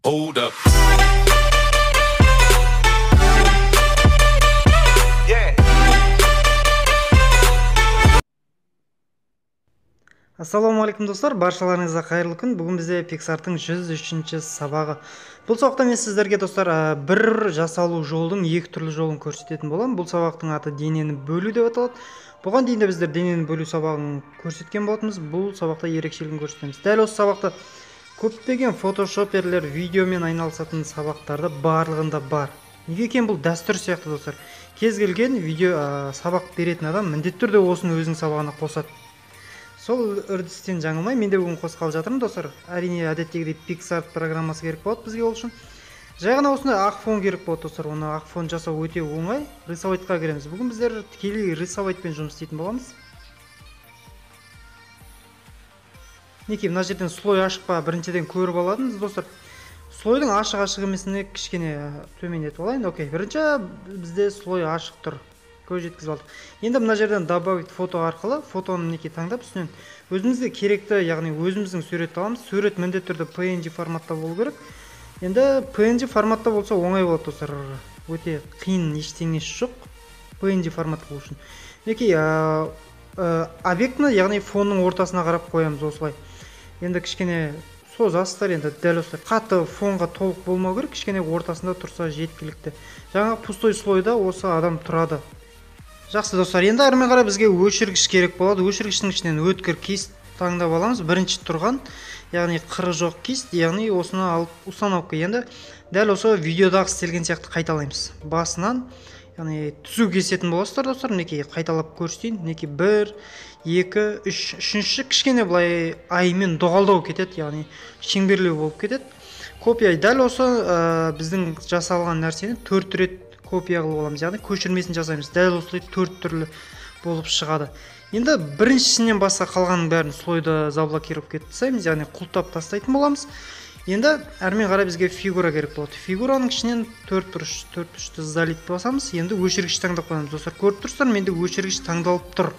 Hold up. Ассалаумағалейкум достар, баршаларыңызға қайырлы күн. Бүгін бізде Pixar'тың 103-ші сабағы. Бұл сабақта мен сіздерге достар бір жасалу жолдың екі түрлі жолын көрсететін боламын. Бұл сабақтың аты денені бөлу деп аталады. Бұған дейін де біздер денені бөлу сабағын көрсеткен болатынбыз. Бұл сабақта ерекшелігін көрсетеміз. Дәл осы сабақта көптеген фотошоперлер видеомен айналысатын сабақтарды барлығында бар. Неге екен, бұл дәстүр сияқты достар. Кез келген видео сабақ беретін адам міндетті түрде осыны өзінің сабағына қосады. Сол үрдістен жаңылмай, мен де бүгін қосқалы жатырмын достар. Әрине әдеттегідей Pixar программасы керек болады бізге ол үшін. Жай ғана осындай ақ фон керек болады достар. Оны ақ фон жасау өте оңай. Рисовайтқа кіреміз. Бүгін біздер тікелей рисовайтпен жұмыс істейтін боламыз. Неке, мына жерден слой ашық па біріншіден көріп аладыңыз достар. Слойдың ашық емесіне кішкене төмен етіп алайын. Окей, бірінші бізде слой ашық тұр. Көз жеткізіп алдық. Енді мына жерден добавить фото арқылы фотоны неке таңдап үстінен өзімізге керекті, яғни өзіміздің суретті аламыз. Сурет міндетті түрде PNG форматта болу керек. Енді PNG форматта болса оңай болады достар. Өте қиын ештеңесі жоқ PNG форматта болу үшін. Неке объектіні, яғни фонның ортасына қарап қоямыз осылай. Енді кішкене созасыздар, енді дәл осылай. Қатты фонға толық болмау керек, кішкене ортасында тұрса жеткілікті. Жаңа пустой слойда осы адам тұрады. Жақсы достар, енді әрмен қарай бізге өшіргіш керек болады. Өшіргіштің ішінен өткір кист таңдап аламыз. Бірінші тұрған, яғни қыры жоқ кист, яғни осыны алып установка. Енді дәл осы видеодағы істелген сияқты қайталаймыз. Басынан, яғни түзу кесетін боласыздар достар. Мінекей қайталап көрсетейін. Мінекей 1, 2, 3, үшінші кішкене былай аймен доғалдау кетеді, яғни шеңберлеу болып кетеді. Копия дәл осы біздің жасалған нәрсені 4 рет копия қылып аламыз, яғни көшірмесін жасаймыз. Дәл осылай 4 түрлі болып шығады. Енді біріншісінен басқа қалғанның бәрін слойды заблокировать етіп тастаймыз, яғни құлтап тастайтын боламыз. Енді әрмен қарай бізге фигура керек болады. Фигураның ішінен 4 бұрышты залить басамыз. Енді өшіргіш таңдап қоямыз достар. Көріп тұрсыздар, менде өшіргіш таңдалып тұр.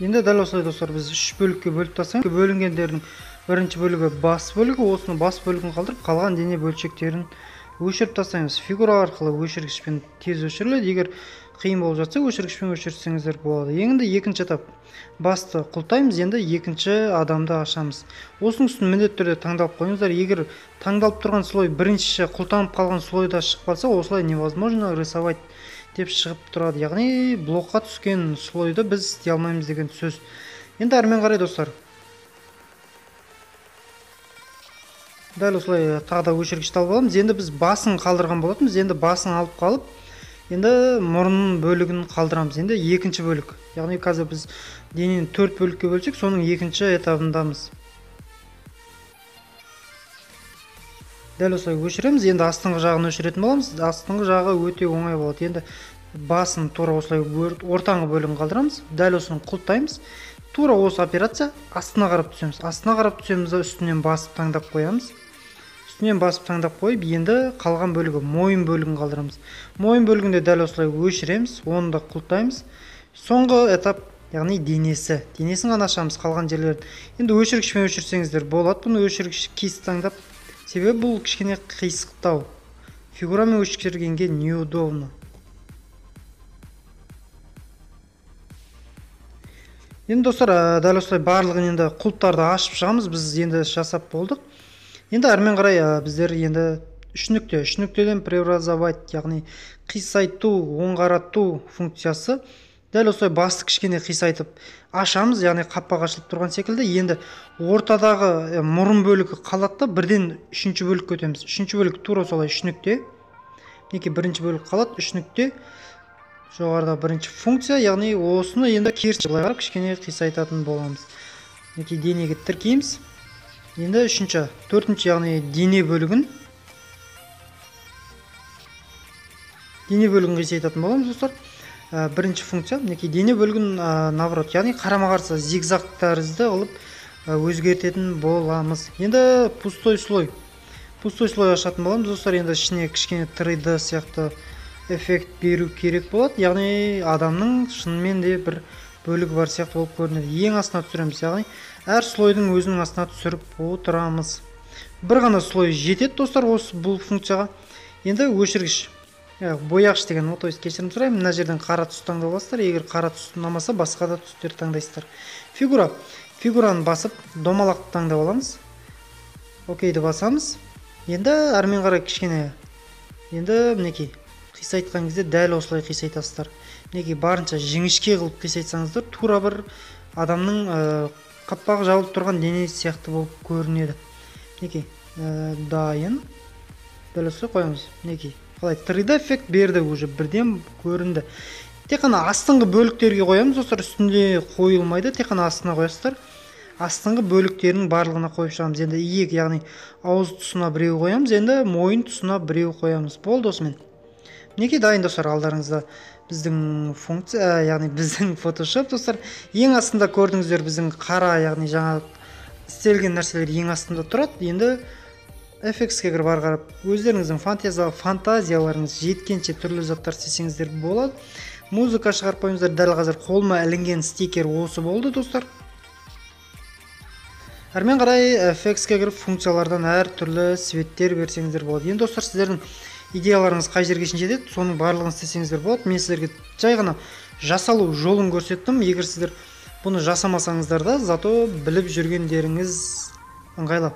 Енді дәл осылай достар, біз 3 бөлікке бөліп тастаймыз. Бөлінгендердің бірінші бөлігі бас бөлігі, осыны бас бөлігін қалдырып, қалған дене бөлшектерін өшіріп тастаймыз. Фигура арқылы өшіргішпен тез өшіріледі. Егер қиын болып жатса, өшіргішпен өшірсеңіздер болады. Енді екінші этап. Басты құлтаймыз, енді екінші адамды ашамыз. Осының үстін міндетті түрде таңдалып қойыңыздар. Егер таңдалып тұрған слой бірінші құлтанып қалған слойда шығып қалса, осылай невозможно рисовать деп шығып тұрады. Яғни блокқа түскен слойды біз істей алмаймыз деген сөз. Енді әрмен қарай достар. Дәл осылай тағы да өшіргішті алып аламыз. Енді біз басын қалдырған болатынбыз. Енді басын алып қалып, енді мұрын бөлігін қалдырамыз. Енді екінші бөлік. Яғни қазір біз денені 4 бөлікке бөлсек, соның екінші этабындамыз. Дәл осылай өшіреміз. Енді астыңғы жағын өшіретін боламыз. Астыңғы жағы өте оңай болады. Енді басын тура осылай ортаңғы бөлігін қалдырамыз. Дәл осыны құлттаймыз. Тура осы операция астына қарап түсеміз. Астына қарап түсеміз, үстінен басып таңдап қоямыз. Үстінен басып таңдап қойып, енді қалған бөлігі мойын бөлігін қалдырамыз. Мойын бөлігінде дәл осылай өшіреміз, оны да құлттаймыз. Соңғы этап, яғни денесі. Денесін ғана ашамыз, қалған жерлерді. Енді өшіргішпен өшірсеңіздер болады. Бұны өшіргіш кист таңдап, себебі бұл кішкене қисықтау. Фигурамен өшіргенге неудобно. Енді достар, дәл осылай барлығын енді құлттарды ашып шығамыз. Біз енді жасап болдық. Енді әрмен қарай біздер енді үш нүктеден преобразовать, яғни қисайту, оңғарату функциясы. Дәл осылай басты кішкене қисайтып ашамыз, яғни қаппақ ашылып тұрған секілді. Енді ортадағы мұрын бөлігі қалады, бірден үшінші бөлікке өтеміз. Үшінші бөлік тура солай 3 нүкте. Неке бірінші бөлік қалады, 3 нүкте. Жоғарыда бірінші функция, яғни осыны енді керісінше былай қарап кішкене қисайтатын боламыз. Неке денеге тіркейміз. Енді төртінші, яғни дене бөлігін қисайтатын боламыз достар. Бірінші функция, неке дене бөлігін наоборот, яғни қарама-қарсы зигзаг тәрізді қылып өзгертетін боламыз. Енді пустой слой ашатын боламыз достар. Енді ішіне кішкене 3D сияқты эффект беру керек болады. Яғни адамның шынымен де бір бөлігі бар сияқты болып көрінеді. Ең астына түсіреміз, яғни әр слойдың өзінің астына түсіріп отырамыз. бір ғана слой жетеді достар осы бұл функцияға. Енді өшіргіш бояғыш деген, то есть кешірім сұраймын, мына жерден қара түс таңдап аласыздар. Егер қара түс ұнамаса басқа да түстер таңдайсыздар. Фигураны басып домалақты таңдап аламыз. Окейді басамыз. Енді әрмен қарай кішкене, енді мінекей қисайтқан кезде дәл осылай қисайтасыздар. Мінекей барынша жіңішке қылып қисайтсаңыздар, тура бір адамның қаппағы жабылып тұрған денесі сияқты болып көрінеді. Мінекей дайын дәл осылай қоямыз. Мінекей қалай 3D эффект берді, уже бірден көрінді. Тек қана астыңғы бөліктерге қоямыз, достар, үстінде қойылмайды, тек қана астына қоясыздар. Астыңғы бөліктерінің барлығына қойып шығамыз. Енді иек, яғни ауыз тұсына біреу қоямыз, енді мойын тұсына біреу қоямыз. Болды осымен. Мінекей дайын, достар, алдарыңызда біздің функция, яғни біздің Photoshop, достар. Ең астында көрдіңіздер, біздің қара, яғни жаңа істелген нәрселер ең астында тұрады. Енді FX-ке кіріп ары қарап өздеріңіздің фантазияларыңыз жеткенше түрлі заттар істесеңіздер болады. Музыка шығарып қойыңыздар. Дәл қазір қолыма ілінген стикер осы болды, достар. Әрмен қарай FX-ке кіріп функциялардан әр түрлі светтер берсеңіздер болады. Енді достар, сіздердің идеяларыңыз қай жерге жетеді, соның барлығын істесеңіздер болады. Мен сіздерге жай ғана жасалу жолын көрсеттім. Егер сіздер бұны жасамасаңыздар да, зато біліп жүргендеріңіз ыңғайлы.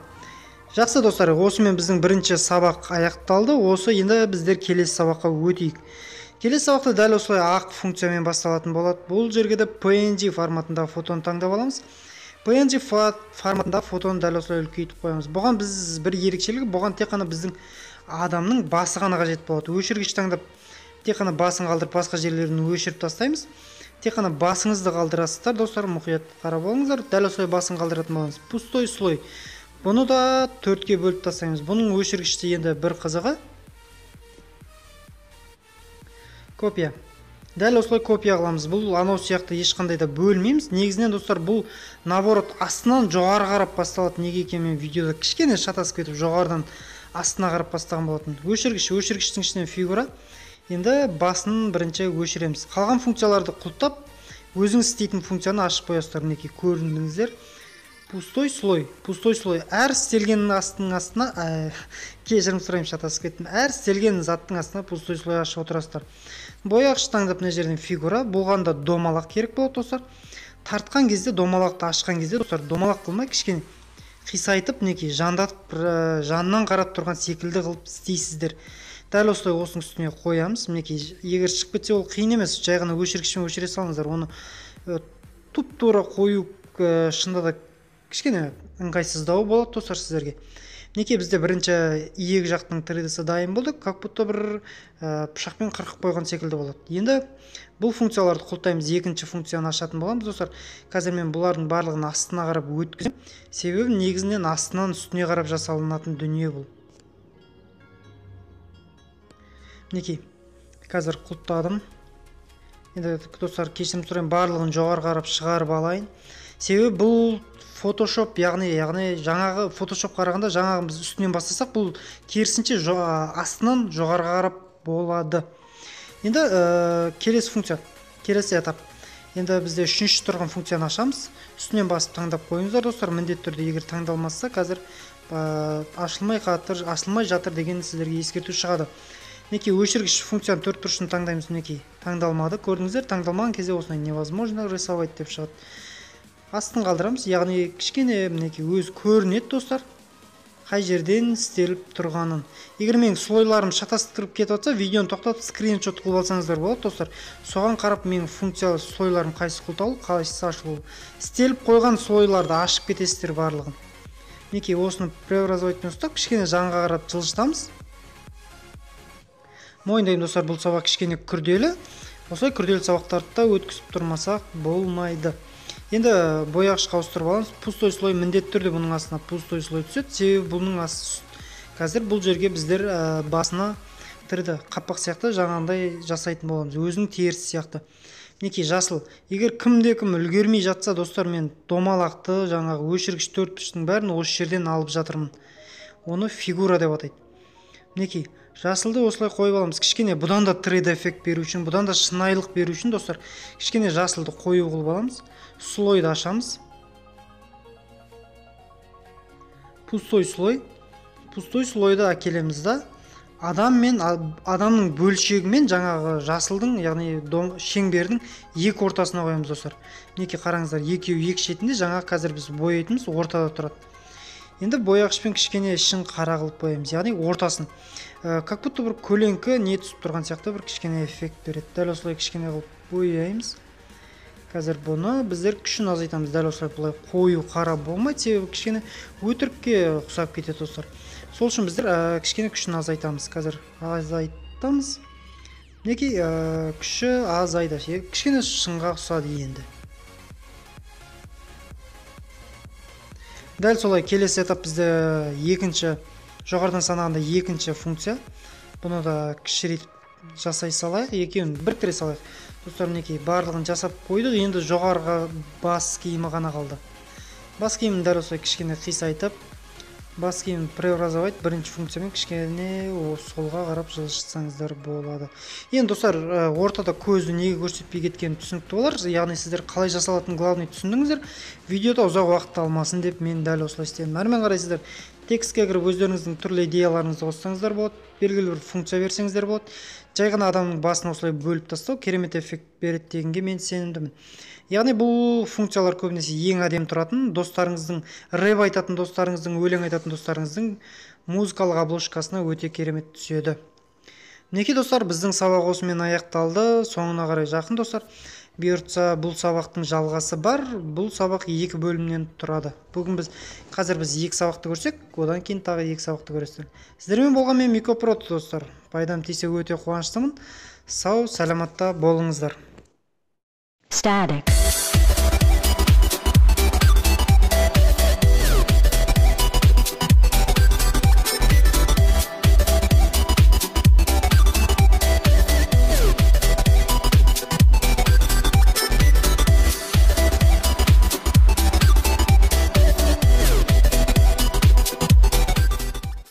Жақсы, достар, осымен біздің бірінші сабақ аяқталды. Осы енді біздер келесі сабаққа өтейік. Келесі сабақта дәл осылай ақ функциямен басталатын болады. Бұл жерге де PNG форматындағы фотоны таңдап аламыз. PNG форматындағы фотоны дәл осылай үлкейтіп қоямыз. Бұған біз бір ерекшелігі, бұған тек қана біздің адамның басы ғана қажет болады. Өшіргіш таңдап, тек қана басын қалдырып, басқа жерлерін өшіріп тастаймыз. Тек қана басыңызды қалдырасыздар, достар, мұқият қарап болыңыздар. Дәл осылай басын қалдыратын боламыз. Пустой слой. Бұны да 4-ке бөліп тастаймыз. Бұның өшіргіште енді бір қызығы копия. Дәл осылай копия қыламыз. Бұл анау сияқты ешқандай да бөлмейміз. Негізінен, достар, бұл наоборот астынан жоғары қарап басталады. Неге екенін мен видеода кішкене шатасып кетіп жоғарыдан астына қарап бастаған болатын. Өшіргіштің ішінен фигура. Енді басын бірінші өшіреміз. Қалған функцияларды құлттап, өзіңіз істейтін функцияны ашып қоясыздар. Мінекей көрдіңіздер. Пустой слой. Әр істелген астына, кешірім сұраймын, шатасып кеттім. Әр істелген заттың астына пустой слой ашып отырасыздар. Бояғыш таңдап мына жерден фигура. Болғанда домалақ керек болады, достар. Тартқан кезде, домалақты ашқан кезде, достар, домалақ қылмай кішкене қисайтып, мінекей жандатып, жаннан қарап тұрған секілді қылып істейсіздер. Дәл осылай осының үстіне қоямыз. Мінекей егер шығып кетсе, ол қиын емес. Жай ғана өшіргішпен өшіре салыңыздар. Оны тұп-тура қою шында да кішкене ыңғайсыздау болады, достар, сіздерге. Мінекей бізде бірінші иек жақтың 3D-сі дайын болды. Как будто бір пышақпен қырқып қойған секілді болады. Енді бұл функцияларды құлттаймыз. Екінші функцияны ашатын боламыз, достар. Қазір мен бұлардың барлығын астына қарап өткіземін. Себебі негізінен астынан үстіне қарап жасалынатын дүние бұл. Мінекей қазір құлттадым. Енді, достар, кешірім сұрайын, барлығын жоғары қарап шығарып алайын. Себебі бұл Photoshop, яғни жаңағы Photoshop қарағанда жаңағы біз үстінен бастасақ, бұл керісінше астынан жоғарға қарап болады. Енді келесі функция, келесі этап. Енді бізде үшінші тұрған функцияны ашамыз. Үстінен басып таңдап қойыңыздар, достар. Міндетті түрде егер таңдалмаса, қазір ашылмай жатыр деген сіздерге ескерту шығады. Мінекей өшіргіш функцияның 4 бұрышын таңдаймыз. Мінекей таңдалмады. Көрдіңіздер, таңдалмаған кезде осылай невозможно рисовать деп шығады. Астын қалдырамыз, яғни кішкене мінекей өз көрінеді, достар, қай жерден істеліп тұрғанын. Егер менің слойларым шатастырып кетіп жатса, видеоны тоқтатып скриншот қылып алсаңыздар болады, достар. Соған қарап менің функциялы слойларым қайсысы құлтаулы, қайсысы ашылуы. Істеліп қойған слойларды ашып кетесіздер барлығын. Мінекей осыны преобразователь ұстап, кішкене жанға қарап жылжытамыз. Мойындаймын, достар, бұл сабақ кішкене күрделі. Осылай күрделі сабақтарды да өткізіп тұрмасақ болмайды. Енді бояғышқа ауыстырып аламыз. Пустой слой міндетті түрде бұның астына пустой слой түседі. Себебі бұның қазір бұл жерге біздер басына 3D қаппақ сияқты жаңағындай жасайтын боламыз. Өзінің терісі сияқты. Мінекей жасыл. Егер кім-кім үлгермей жатса, достар, мен домалақты, жаңағы өшіргіш 4 бұрыштың бәрін осы жерден алып жатырмын. Оны фигура деп атайды. Мінекей жасылды осылай қойып аламыз. Кішкене бұдан да 3D эффект беру үшін, бұдан да шынайылық беру үшін, достар, кішкене жасылды қою қылып аламыз. Слойды ашамыз. Пустой слой. пустой слойды әкелеміз да адам мен адамның бөлшегі жаңағы жасылдың, яғни шеңбердің екі ортасына қоямыз достар. Мінекей қараңыздар, екеуі екі шетінде, жаңа қазір біз бояйтынымыз ортада тұрады. Енді бояғышпен кішкене ішін қара қылып боямыз, яғни ортасын. Как будто бір көлеңкі не түсіп тұрған сияқты бір кішкене эффект береді. Дәл осылай кішкене қылып бояймыз. Қазір бұны біздер күшін азайтамыз. Дәл осылай бұлай қою қара болмайды, себебі кішкене өтірікке ұқсап кетеді достар. Сол үшін біздер кішкене күшін азайтамыз. Қазір азайтамыз. Мінекей күші азайды. Кішкене шыңға ұқсады енді. Дәл солай келесі этап бізде екінші, жоғарыдан санағанда екінші функция. Бұны да кішірейтіп жасай салайық, екеуін біріктіре салайық. Достар, мінекей барлығын жасап қойдық. Енді жоғарыға бас киімі ғана қалды. Бас киімін дәл осылай кішкене қисайтып, бас киімін преобразовать бірінші функциямен кішкене солға қарап жылжытсаңыздар болады. Енді достар, ортада көзді неге көрсетпей кеткені түсінікті болар. Яғни сіздер қалай жасалатынын главный түсіндіңіздер. Видеода ұзақ уақыт алмасын деп мен дәл осылай істедім. Әрмен қарайсыздар, текстке кіріп өздеріңіздің түрлі идеяларыңызды қоссаңыздар болады, белгілі бір функция берсеңіздер болады. Жай ғана адамның басын осылай бөліп тастау керемет эффект береді дегенге мен сенімдімін. Яғни бұл функциялар көбінесе ең әдемі тұратын, достарыңыздың, рэп айтатын достарыңыздың, өлең айтатын достарыңыздың музыкалық обложкасына өте керемет түседі. Мінекей достар, біздің сабақ осымен аяқталды. Соңына қарай жақын достар. Бұйыртса бұл сабақтың жалғасы бар. Бұл сабақ екі бөлімнен тұрады. Бүгін қазір біз екі сабақты көрсек, одан кейін тағы екі сабақты көресіздер. Сіздермен болған мен Микопрод достар. Пайдам тисе өте қуаныштымын. Сау, саламатта болыңыздар. Static.